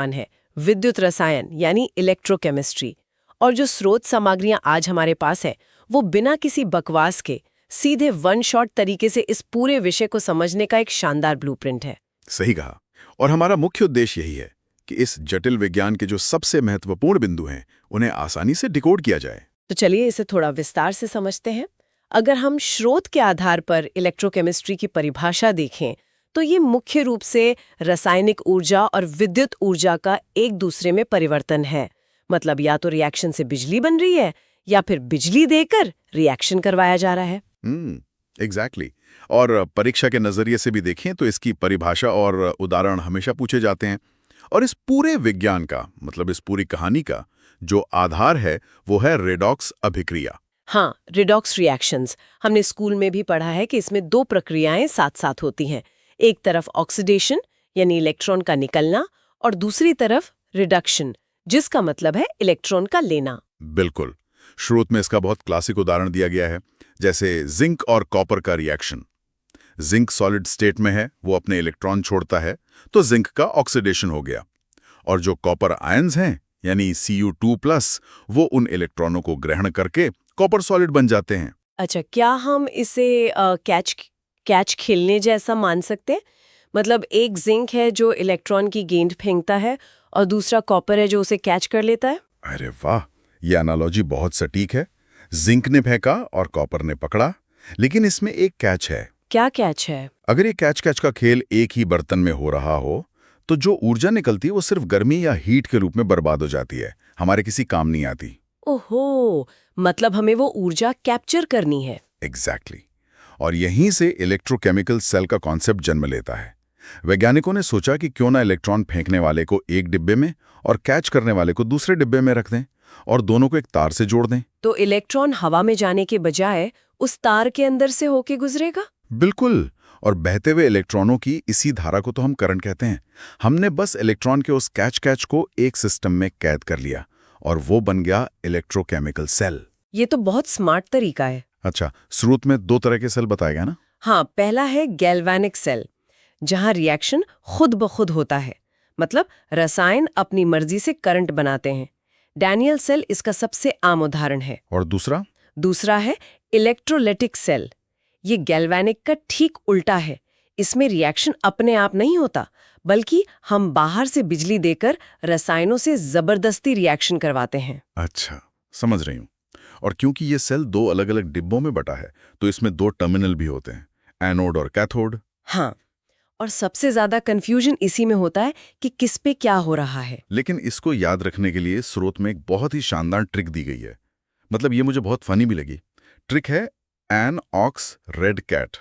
है विद्युत रसायन यानी इलेक्ट्रोकेमिस्ट्री। और जो स्रोत सामग्रियां आज हमारे पास है वो बिना किसी बकवास के सीधे वन शॉट तरीके से इस पूरे विषय को समझने का एक शानदार ब्लूप्रिंट है। सही कहा। और हमारा मुख्य उद्देश्य यही है कि इस जटिल विज्ञान के जो सबसे महत्वपूर्ण बिंदु हैं उन्हें आसानी से डिकोड किया जाए। तो चलिए इसे थोड़ा विस्तार से समझते हैं। अगर हम स्रोत के आधार पर इलेक्ट्रोकेमिस्ट्री की परिभाषा देखें तो ये मुख्य रूप से रासायनिक ऊर्जा और विद्युत ऊर्जा का एक दूसरे में परिवर्तन है। मतलब या तो रिएक्शन से बिजली बन रही है या फिर बिजली देकर रिएक्शन करवाया जा रहा है। एग्जैक्टली। और परीक्षा के नजरिए से भी देखें तो इसकी परिभाषा और उदाहरण हमेशा पूछे जाते हैं। और इस पूरे विज्ञान का मतलब इस पूरी कहानी का जो आधार है वो है रेडॉक्स अभिक्रिया। हाँ, रिडॉक्स रिएक्शंस हमने स्कूल में भी पढ़ा है कि इसमें दो प्रक्रियाएं साथ साथ होती हैं। एक तरफ ऑक्सीडेशन यानी इलेक्ट्रॉन का निकलना और दूसरी तरफ रिडक्शन जिसका मतलब है इलेक्ट्रॉन का लेना। बिल्कुल। स्रोत में इसका बहुत क्लासिक उदाहरण दिया गया है, जैसे जिंक और कॉपर का रिएक्शन। जिंक सॉलिड स्टेट में है, वो अपने इलेक्ट्रॉन छोड़ता है तो जिंक का ऑक्सीडेशन हो गया। और जो कॉपर आयंस हैं यानी Cu2+, वो उन इलेक्ट्रॉनों को ग्रहण करके कॉपर सॉलिड बन जाते हैं। अच्छा, क्या हम इसे कैच खेलने जैसा मान सकते हैं? मतलब एक जिंक है जो इलेक्ट्रॉन की गेंद फेंकता है और दूसरा कॉपर है जो उसे कैच कर लेता है। अरे वाह, ये एनालॉजी बहुत सटीक है। जिंक ने फेंका और कॉपर ने पकड़ा, लेकिन इसमें एक कैच है। क्या कैच है? अगर ये कैच का खेल एक ही बर्तन में हो रहा हो तो जो ऊर्जा निकलती है वो सिर्फ गर्मी या हीट के रूप में बर्बाद हो जाती है, हमारे किसी काम नहीं आती। ओहो, मतलब हमें वो ऊर्जा कैप्चर करनी है। एग्जैक्टली। और यहीं से इलेक्ट्रोकेमिकल सेल का कॉन्सेप्ट जन्म लेता है। वैज्ञानिकों ने सोचा कि क्यों ना इलेक्ट्रॉन फेंकने वाले को एक डिब्बे में और कैच करने वाले को दूसरे डिब्बे में रख दें और दोनों को एक तार से जोड़ दें। तो इलेक्ट्रॉन हवा में जाने के बजाय उस तार के अंदर से होके गुजरेगा। बिल्कुल। और बहते हुए इलेक्ट्रॉनों की इसी धारा को तो हम करंट कहते हैं। हमने बस इलेक्ट्रॉन के उस कैच को एक सिस्टम में कैद कर लिया और वो बन गया इलेक्ट्रोकेमिकल सेल। ये तो बहुत स्मार्ट तरीका है। अच्छा, स्रोत में दो तरह के सेल बताए गए ना? हाँ, पहला है गैल्वेनिक सेल जहाँ रिएक्शन खुद ब खुद होता है। मतलब रसायन अपनी मर्जी से करंट बनाते हैं। डैनियल सेल इसका सबसे आम उदाहरण है। और दूसरा है इलेक्ट्रोलाइटिक सेल। ये गैल्वेनिक का ठीक उल्टा है। इसमें रिएक्शन अपने आप नहीं होता बल्कि हम बाहर से बिजली देकर रसायनों से जबरदस्ती रिएक्शन करवाते हैं। अच्छा, समझ रही हूँ। और क्योंकि ये सेल दो अलग अलग डिब्बों में बटा है तो इसमें दो टर्मिनल भी होते हैं, एनोड और कैथोड। हाँ, और सबसे ज्यादा कंफ्यूजन इसी में होता है कि किस पे क्या हो रहा है। लेकिन इसको याद रखने के लिए स्रोत में एक बहुत ही शानदार ट्रिक दी गई है। मतलब ये मुझे बहुत फनी भी लगी। ट्रिक है anox red cat,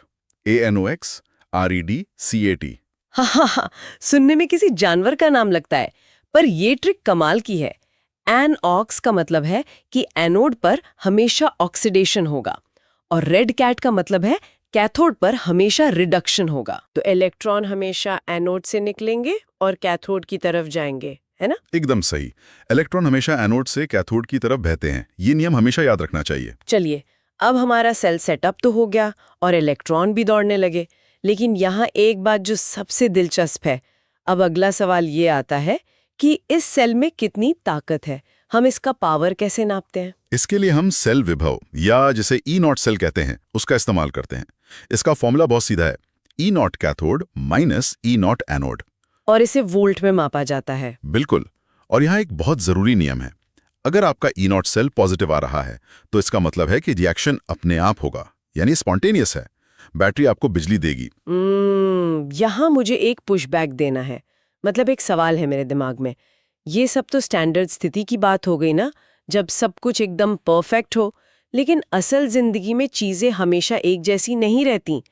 ANOX REDCAT। हाँ, सुनने में किसी जानवर का नाम लगता है, पर ये ट्रिक कमाल की है। एन-ऑक्स का मतलब है कि एनोड पर हमेशा ऑक्सीडेशन होगा और रेड कैट का मतलब है कैथोड पर हमेशा रिडक्शन होगा। तो इलेक्ट्रॉन हमेशा एनोड से निकलेंगे और कैथोड की तरफ जाएंगे, है ना? एकदम सही। इलेक्ट्रॉन हमेशा एनोड से कैथोड की तरफ बहते हैं। ये नियम हमेशा याद रखना चाहिए। चलिए, अब हमारा सेल सेटअप तो हो गया और इलेक्ट्रॉन भी दौड़ने लगे। लेकिन यहाँ एक बात जो सबसे दिलचस्प है, अब अगला सवाल ये आता है कि इस सेल में कितनी ताकत है। हम इसका पावर कैसे नापते हैं? इसके लिए हम सेल विभव या जिसे E0 सेल कहते हैं उसका इस्तेमाल करते हैं। इसका फॉर्मूला बहुत सीधा है, E0 cathode minus E0 anode. और इसे वोल्ट में मापा जाता है। बिल्कुल। और यहाँ एक बहुत जरूरी नियम है। अगर आपका E0 सेल पॉजिटिव आ रहा है तो इसका मतलब है कि रिएक्शन अपने आप होगा, यानी स्पॉन्टेनियस है। बैटरी आपको बिजली देगी। यहाँ मुझे एक पुशबैक देना है। मतलब एक सवाल है मेरे दिमाग में। ये सब तो स्टैंडर्ड स्थिति की बात हो गई ना, जब सब कुछ एकदम परफेक्ट हो। लेकिन असल जिंदगी में चीजें हमेशा एक जैसी नहीं रहती।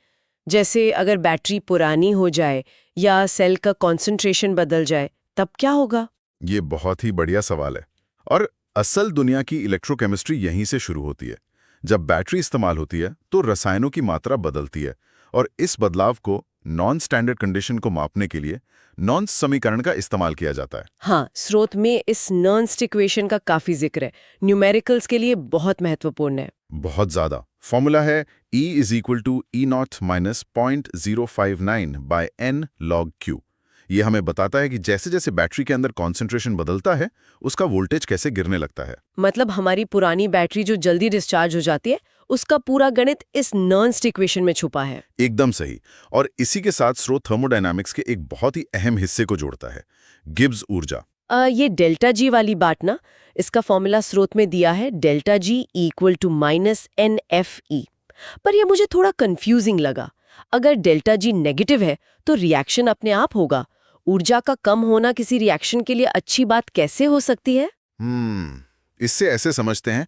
जैसे अगर बैटरी पुरानी हो जाए या सेल का कॉन्सेंट्रेशन बदल जाए, तब क्या होगा? ये बहुत ही बढ़िया सवाल है। और असल दुनिया की इलेक्ट्रोकेमिस्ट्री यहीं से शुरू होती है। जब बैटरी इस्तेमाल होती है तो रसायनों की मात्रा बदलती है और इस बदलाव को नॉन स्टैंडर्ड कंडीशन को मापने के लिए नॉन्स समीकरण का इस्तेमाल किया जाता है। हाँ, स्रोत में इस नॉन्स इक्वेशन का काफी जिक्र है। न्यूमेरिकल्स के लिए बहुत महत्वपूर्ण है। बहुत ज्यादा। फॉर्मूला है E = E0 - 0.059 by n log Q। ये हमें बताता है कि जैसे जैसे बैटरी के अंदर कॉन्सेंट्रेशन बदलता है, उसका वोल्टेज कैसे गिरने लगता है। मतलब हमारी पुरानी बैटरी जो जल्दी डिस्चार्ज हो जाती है, उसका पूरा गणित इस नर्न्स्ट इक्वेशन में छुपा है। एकदम सही। और इसी के साथ स्रोत थर्मोडायनामिक्स के एक बहुत ही अहम हिस्से को जोड़ता है, गिब्स ऊर्जा। ये डेल्टा जी वाली बात ना, इसका फॉर्मूला स्रोत में दिया है delta G equal to -NFE। पर यह मुझे थोड़ा कंफ्यूजिंग लगा। अगर डेल्टा जी नेगेटिव है तो रिएक्शन अपने आप होगा। ऊर्जा का कम होना किसी रिएक्शन के लिए अच्छी बात कैसे हो सकती है? इससे ऐसे समझते हैं,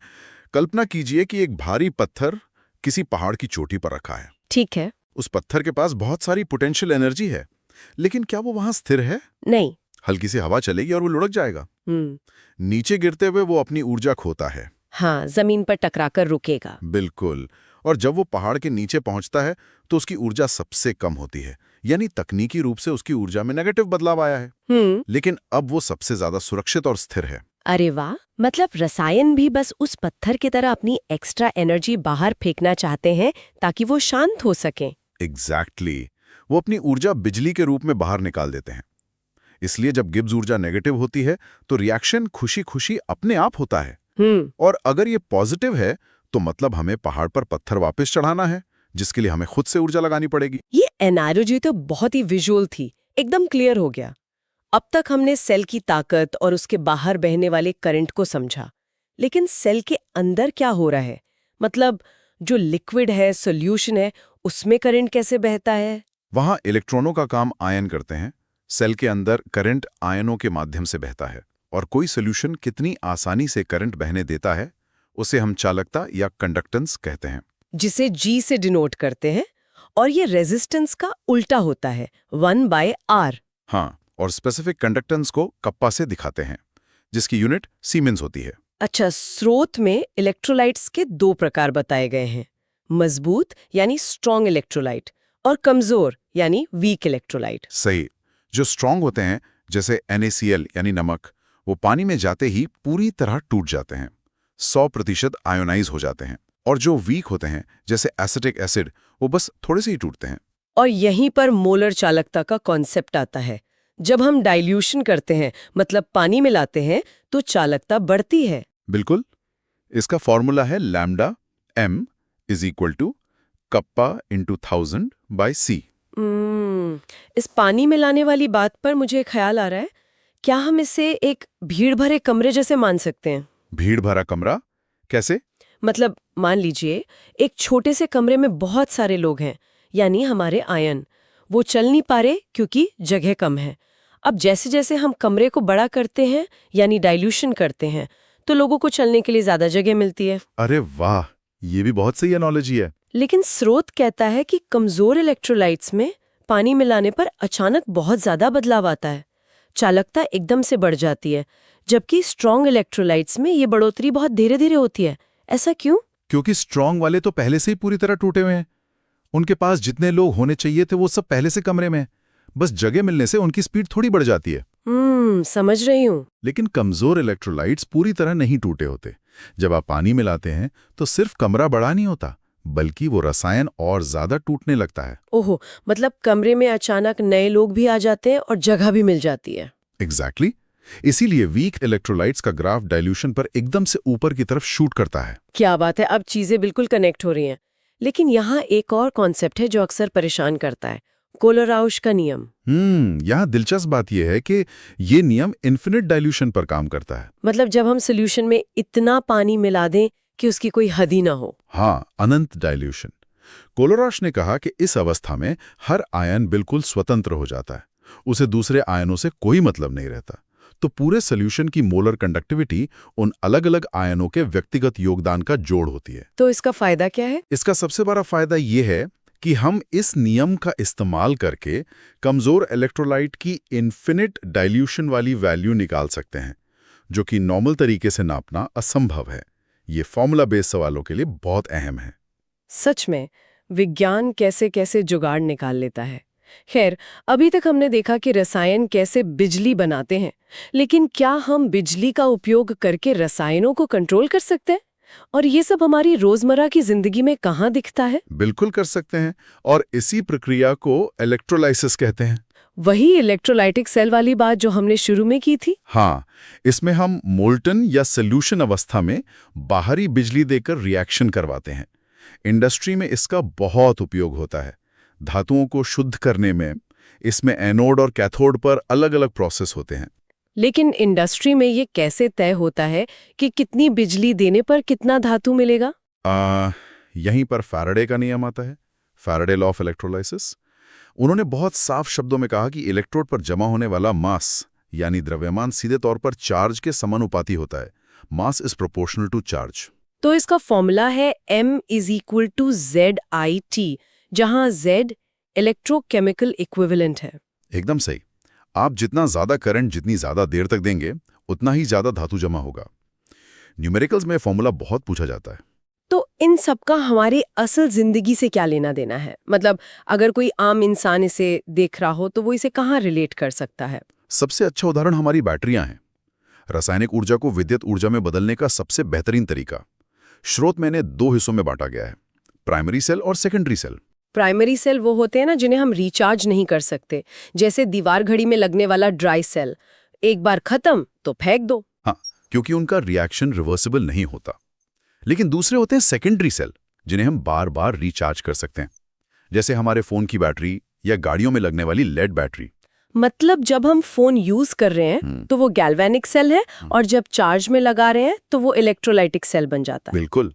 कल्पना कीजिए कि एक भारी पत्थर किसी पहाड़ की चोटी पर रखा है। ठीक है। उस पत्थर के पास बहुत सारी पोटेंशियल एनर्जी है, लेकिन क्या वो वहां स्थिर है? नहीं। हल्की सी हवा चलेगी और वो लुढ़क जाएगा। नीचे गिरते हुए वो अपनी ऊर्जा खोता है। हाँ, जमीन पर टकराकर रुकेगा। बिल्कुल। और जब वो पहाड़ के नीचे पहुंचता है तो उसकी ऊर्जा सबसे कम होती है, यानी तकनीकी रूप से उसकी ऊर्जा में नेगेटिव बदलाव आया है। लेकिन अब वो सबसे ज्यादा सुरक्षित और स्थिर है। अरे वाह, मतलब रसायन भी बस उस पत्थर की तरह अपनी एक्स्ट्रा एनर्जी बाहर फेंकना चाहते हैं ताकि वो शांत हो सकें। एग्जैक्टली। वो अपनी ऊर्जा बिजली के रूप में बाहर निकाल देते हैं। इसलिए जब गिब्स ऊर्जा नेगेटिव होती है तो रिएक्शन खुशी खुशी अपने आप होता है। और अगर ये पॉजिटिव है तो मतलब हमें पहाड़ पर पत्थर वापस चढ़ाना है, जिसके लिए हमें खुद से ऊर्जा लगानी पड़ेगी। ये एनालॉजी तो बहुत ही विजुअल थी, एकदम क्लियर हो गया। अब तक हमने सेल की ताकत और उसके बाहर बहने वाले करंट को समझा, लेकिन सेल के अंदर क्या हो रहा है? मतलब जो लिक्विड है, सॉल्यूशन है, उसमें करंट कैसे बहता है? वहां इलेक्ट्रॉनों का काम आयन करते हैं। सेल के अंदर करंट आयनों के माध्यम से बहता है, और कोई सॉल्यूशन कितनी आसानी से करंट बहने देता है उसे हम चालकता या कंडक्टेंस कहते हैं, जिसे G से डिनोट करते हैं। और ये रेजिस्टेंस का उल्टा होता है, 1/R। हाँ, और स्पेसिफिक कंडक्टेंस को कप्पा से दिखाते हैं, जिसकी यूनिट सीमेंस होती है। अच्छा, स्रोत में इलेक्ट्रोलाइट्स के 2 प्रकार बताए गए हैं, मजबूत यानी स्ट्रॉन्ग इलेक्ट्रोलाइट और कमजोर यानी वीक इलेक्ट्रोलाइट। सही। जो स्ट्रांग होते हैं, जैसे NaCl यानी नमक, वो पानी में जाते ही पूरी तरह टूट जाते हैं, 100% आयोनाइज हो जाते हैं। और जो वीक होते हैं, जैसे एसिटिक एसिड, वो बस थोड़े से ही टूटते हैं। और यहीं पर मोलर चालकता का कॉन्सेप्ट आता है। जब हम डाइल्यूशन करते हैं, मतलब पानी मिलाते हैं, तो चालकता बढ़ती है। बिल्कुल। इसका फॉर्मूला है लैम्डा m = कप्पा × 1000/c। इस पानी मिलाने वाली बात पर मुझे ख्याल आ रहा है, क्या हम इसे एक भीड़ भरे कमरे जैसे मान सकते हैं? भीड़ भरा कमरा कैसे? मतलब मान लीजिए एक छोटे से कमरे में बहुत सारे लोग हैं, यानी हमारे आयन। वो चल नहीं पा रहे क्योंकि जगह कम है। अब जैसे जैसे हम कमरे को बड़ा करते हैं, यानी डाइल्यूशन करते हैं, तो लोगों को चलने के लिए ज्यादा जगह मिलती है। अरे वाह, ये भी बहुत सही एनालॉजी है। लेकिन स्रोत कहता है कि कमजोर इलेक्ट्रोलाइट्स में पानी मिलाने पर अचानक बहुत ज्यादा बदलाव आता है, चालकता एकदम से बढ़ जाती है, जबकि स्ट्रॉन्ग इलेक्ट्रोलाइट्स में ये बढ़ोतरी बहुत धीरे धीरे होती है। ऐसा क्यों? क्योंकि स्ट्रांग वाले तो पहले से ही पूरी तरह टूटे हुए हैं। उनके पास जितने लोग होने चाहिए थे वो सब पहले से कमरे में हैं। बस जगह मिलने से उनकी स्पीड थोड़ी बढ़ जाती है। समझ रही हूँ। लेकिन कमजोर इलेक्ट्रोलाइट्स पूरी तरह नहीं टूटे होते। जब आप पानी मिलाते हैं तो सिर्फ कमरा बड़ा नहीं होता, बल्कि वो रसायन और ज्यादा टूटने लगता है। ओहो, मतलब कमरे में अचानक नए लोग भी आ जाते हैं और जगह भी मिल जाती है। एग्जैक्टली। इसीलिए वीक इलेक्ट्रोलाइट्स का ग्राफ डाइल्यूशन पर एकदम से ऊपर की तरफ शूट करता है। क्या बात है, अब चीजें बिल्कुल कनेक्ट हो रही हैं। लेकिन यहाँ एक और कॉन्सेप्ट है जो अक्सर परेशान करता है, कोलोराउश का नियम। यहाँ दिलचस्प बात यह है कि ये नियम इन्फिनिट डाइल्यूशन पर काम करता है। मतलब जब हम सोल्यूशन में इतना पानी मिला दें कि उसकी कोई हद ही ना हो। हाँ, अनंत डाइल्यूशन। कोलोराश ने कहा कि इस अवस्था में हर आयन बिल्कुल स्वतंत्र हो जाता है, उसे दूसरे आयनों से कोई मतलब नहीं रहता। तो पूरे सॉल्यूशन की मोलर कंडक्टिविटी उन अलग-अलग आयनों के व्यक्तिगत योगदान का जोड़ होती है। तो इसका फायदा क्या है? इसका सबसे बड़ा फायदा यह है कि हम इस नियम का इस्तेमाल करके कमजोर इलेक्ट्रोलाइट की इन्फिनिट डाइल्यूशन वाली वैल्यू निकाल सकते हैं, जो कि नॉर्मल तरीके से नापना असंभव है। ये फॉर्मूला बेस्ड सवालों के लिए बहुत अहम है। सच में विज्ञान कैसे कैसे जुगाड़ निकाल लेता है। खैर, अभी तक हमने देखा कि रसायन कैसे बिजली बनाते हैं, लेकिन क्या हम बिजली का उपयोग करके रसायनों को कंट्रोल कर सकते हैं? और ये सब हमारी रोजमर्रा की जिंदगी में कहाँ दिखता है? बिल्कुल कर सकते हैं, और इसी प्रक्रिया को इलेक्ट्रोलाइसिस कहते हैं। वही इलेक्ट्रोलाइटिक सेल वाली बात जो हमने शुरू में की थी। हाँ, इसमें हम मोल्टन या सॉल्यूशन अवस्था में बाहरी बिजली देकर रिएक्शन करवाते हैं। इंडस्ट्री में इसका बहुत उपयोग होता है। धातुओं को शुद्ध करने में इसमें एनोड और कैथोड पर अलग-अलग प्रोसेस होते हैं। लेकिन इंडस्ट्री में ये कैसे तय होता है कि कितनी बिजली देने पर कितना धातु मिलेगा? यहीं पर फैराडे का नियम आता है, फैराडे लॉ ऑफ इलेक्ट्रोलाइसिस। उन्होंने बहुत साफ शब्दों में कहा कि इलेक्ट्रोड पर जमा होने वाला मास यानी द्रव्यमान सीधे तौर पर चार्ज के समानुपाती होता है। Mass is proportional to charge. तो इसका फॉर्मूला है M=ZIT, जहां Z इलेक्ट्रोकेमिकल इक्विवेलेंट है। एकदम सही। आप जितना ज्यादा करंट जितनी ज्यादा देर तक देंगे उतना ही ज्यादा धातु जमा होगा। न्यूमेरिकल्स में फॉर्मूला बहुत पूछा जाता है। तो इन सब का हमारी असल जिंदगी से क्या लेना देना है? मतलब अगर कोई आम इंसान इसे देख रहा हो तो वो इसे कहाँ रिलेट कर सकता है? सबसे अच्छा उदाहरण हमारी बैटरियां हैं। रासायनिक ऊर्जा को विद्युत ऊर्जा में बदलने का सबसे बेहतरीन तरीका। स्रोत मैंने 2 हिस्सों में बांटा गया है, प्राइमरी सेल और सेकेंडरी सेल। प्राइमरी सेल वो होते हैं ना जिन्हें हम रिचार्ज नहीं कर सकते, जैसे दीवार घड़ी में लगने वाला ड्राई सेल। एक बार खत्म तो फेंक दो। हाँ, क्योंकि उनका रिएक्शन रिवर्सिबल नहीं होता। लेकिन दूसरे होते हैं सेकेंडरी सेल, जिन्हें हम बार बार रिचार्ज कर सकते हैं, जैसे हमारे फोन की बैटरी या गाड़ियों में लगने वाली लेड बैटरी। मतलब जब हम फोन यूज कर रहे हैं तो वो गैल्वेनिक सेल है, और जब चार्ज में लगा रहे हैं तो वो इलेक्ट्रोलाइटिक सेल बन जाता है। बिल्कुल,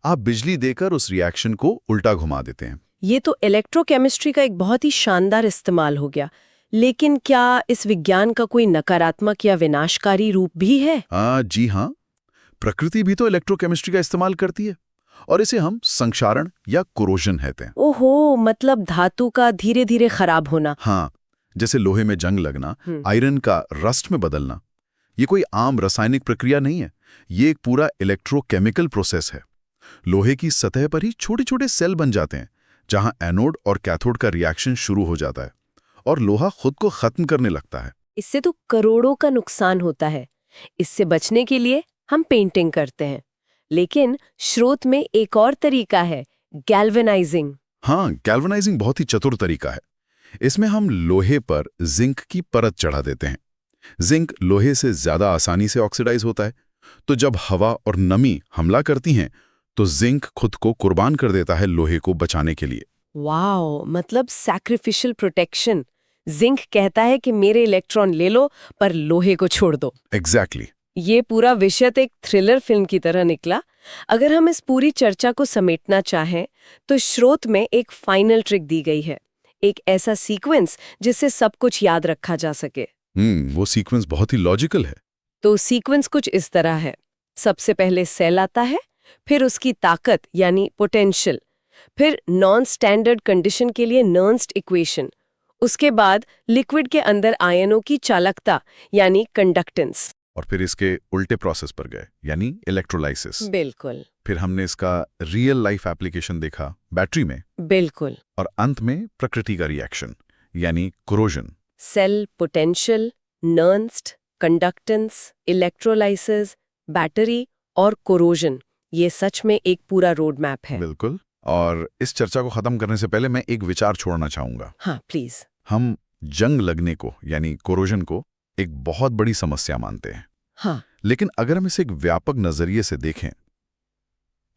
आप बिजली देकर उस रिएक्शन को उल्टा घुमा देते हैं। ये तो इलेक्ट्रोकेमिस्ट्री का एक बहुत ही शानदार इस्तेमाल हो गया। लेकिन क्या इस विज्ञान का कोई नकारात्मक या विनाशकारी रूप भी है? जी हाँ, प्रकृति भी तो इलेक्ट्रोकेमिस्ट्री का इस्तेमाल करती है, और इसे हम संक्षारण या कोरोजन कहते हैं। ओहो, मतलब धातु का धीरे धीरे खराब होना। हाँ, जैसे लोहे में जंग लगना, आयरन का रस्ट में बदलना। ये कोई आम रासायनिक प्रक्रिया नहीं है, ये एक पूरा इलेक्ट्रोकेमिकल प्रोसेस है। लोहे की सतह पर ही छोटे छोटे सेल बन जाते हैं, जहां एनोड और कैथोड का रिएक्शन शुरू हो जाता है, और लोहा खुद को खत्म करने लगता है। इससे तो करोड़ों का नुकसान होता है। इससे बचने के लिए हम पेंटिंग करते हैं, लेकिन स्रोत में एक और तरीका है, गैल्वेनाइजिंग। हाँ, गैल्वेनाइजिंग बहुत ही चतुर तरीका है। इसमें हम लोहे पर जिंक की परत चढ़ा देते हैं। जिंक लोहे से ज्यादा आसानी से ऑक्सीडाइज होता है, तो जब हवा और नमी हमला करती हैं तो जिंक खुद को कुर्बान कर देता है लोहे को बचाने के लिए। वाओ, मतलब सैक्रिफिशियल प्रोटेक्शन। जिंक कहता है कि मेरे इलेक्ट्रॉन ले लो पर लोहे को छोड़ दो। एग्जैक्टली। ये पूरा विषय तो एक थ्रिलर फिल्म की तरह निकला। अगर हम इस पूरी चर्चा को समेटना चाहें तो स्रोत में एक फाइनल ट्रिक दी गई है, एक ऐसा सीक्वेंस जिससे सब कुछ याद रखा जा सके। वो सीक्वेंस बहुत ही लॉजिकल है। तो सीक्वेंस कुछ इस तरह है। सबसे पहले सेल आता है, फिर उसकी ताकत यानी पोटेंशियल, फिर नॉन स्टैंडर्ड कंडीशन के लिए नर्न्स्ट इक्वेशन, उसके बाद लिक्विड के अंदर आयनों की चालकता यानी कंडक्टेंस, और फिर इसके उल्टे प्रोसेस पर गए यानी इलेक्ट्रोलाइसिस। बिल्कुल फिर हमने इसका रियल लाइफ एप्लीकेशन देखा बैटरी में, बिल्कुल, और अंत में प्रकृति का रिएक्शन यानी corrosion. Cell, potential, Nernst, conductance, electrolysis, battery और कोरोजन, ये सच में एक पूरा रोड मैप है। बिल्कुल। और इस चर्चा को खत्म करने से पहले मैं एक विचार छोड़ना चाहूंगा। हाँ प्लीज। हम जंग लगने को यानी कोरोजन को एक बहुत बड़ी समस्या मानते हैं। हाँ, लेकिन अगर हम इसे एक व्यापक नजरिए से देखें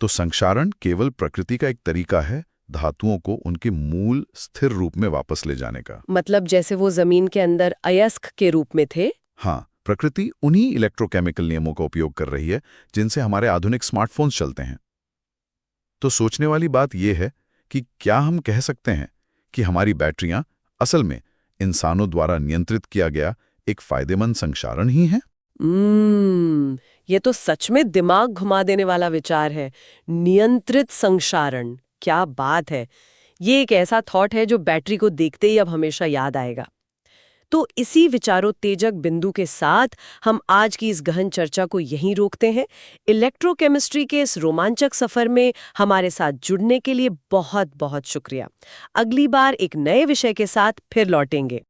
तो संक्षारण केवल प्रकृति का एक तरीका है धातुओं को उनके मूल स्थिर रूप में वापस ले जाने का। मतलब जैसे वो जमीन के अंदर अयस्क के रूप में थे। हाँ, प्रकृति उन्हीं इलेक्ट्रोकेमिकल नियमों का उपयोग कर रही है जिनसे हमारे आधुनिक स्मार्टफोन्स चलते हैं। तो सोचने वाली बात यह है कि क्या हम कह सकते हैं कि हमारी बैटरियां असल में इंसानों द्वारा नियंत्रित किया गया एक फायदेमंद संक्षारण ही है? ये तो सच में दिमाग घुमा देने वाला विचार है। नियंत्रित संक्षारण, क्या बात है। ये एक ऐसा थॉट है जो बैटरी को देखते ही अब हमेशा याद आएगा। तो इसी विचारोत्तेजक बिंदु के साथ हम आज की इस गहन चर्चा को यहीं रोकते हैं। इलेक्ट्रोकेमिस्ट्री के इस रोमांचक सफर में हमारे साथ जुड़ने के लिए बहुत बहुत शुक्रिया। अगली बार एक नए विषय के साथ फिर लौटेंगे।